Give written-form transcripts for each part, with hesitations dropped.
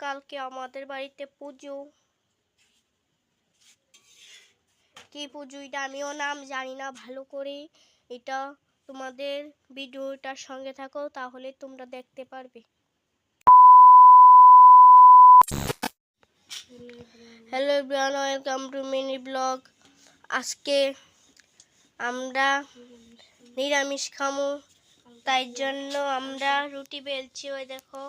কালকে আমাদের বাড়িতে পুজো। কি পুজো এটা আমিও নাম জানি না ভালো করে। এটা তোমাদের ভিডিওটার সঙ্গে থাকো, তাহলে তোমরা দেখতে পারবে। Hello everyone, welcome to mini blog. আজকে আমরা নিরামিষ খামো, তাই জন্য আমরা রুটি বেলছি। ওই দেখো,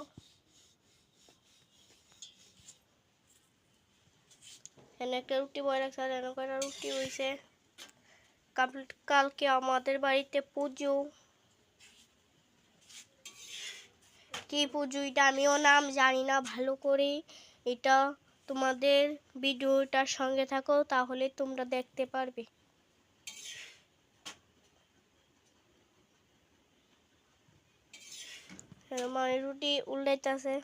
এখানে একটা রুটি বয়ে রাখছে, আর এখানে কয়টা রুটি হয়েছে। কালকে আমাদের বাড়িতে পুজো। কি পুজো এটা আমিও নাম জানি না ভালো করে। এটা তোমাদের ভিডিওটার সঙ্গে থাকো, তাহলে তোমরা দেখতে পারবে। মানে রুটি উল্টাইতেছে।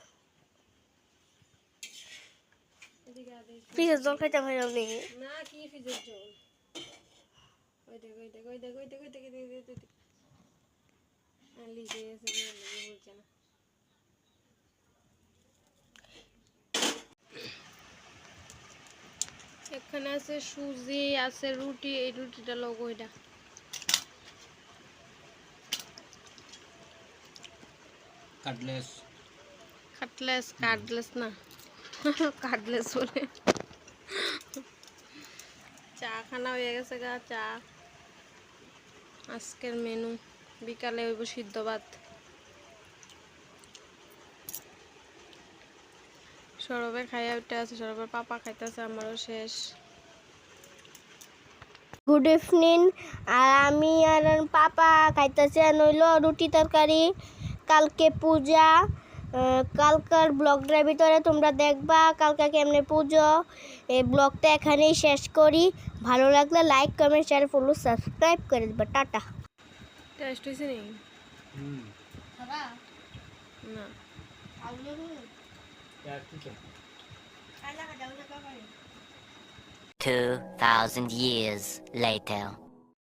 ফ্রিজের জল খাইতে ভাই আপনি না কি ফ্রিজের জল ওই দেখ ওই দেখ ওই দেখ ওই দেখ ওই দেখ ওই দেখ লিখে আছে যে বলছে না। এখানে আছে সুজি, আছে রুটি। এই রুটিটা লোগো এটা কাটলেস কাটলেস না কাটলেস বলে। চা খানা হয়ে গেছে গা। চা আজকের মেনু। বিকালে হইব সিদ্ধ ভাত। সরবে খাইয়া উঠে আছে, সরবের পাপা খাইতেছে, আমারও শেষ। Good evening. আর আমি আর পাপা খাইতেছে নইলো রুটি তরকারি। কালকে পূজা। কালকার ব্লগটার ভিতরে তোমরা দেখবা কালকে কেমনে পুজো। এই ব্লগটা এখানেই শেষ করি। ভালো লাগলে like comment share follow subscribe করে দেবা। টাটা। টেস্ট হয়েছে নি? না 2,000 years later.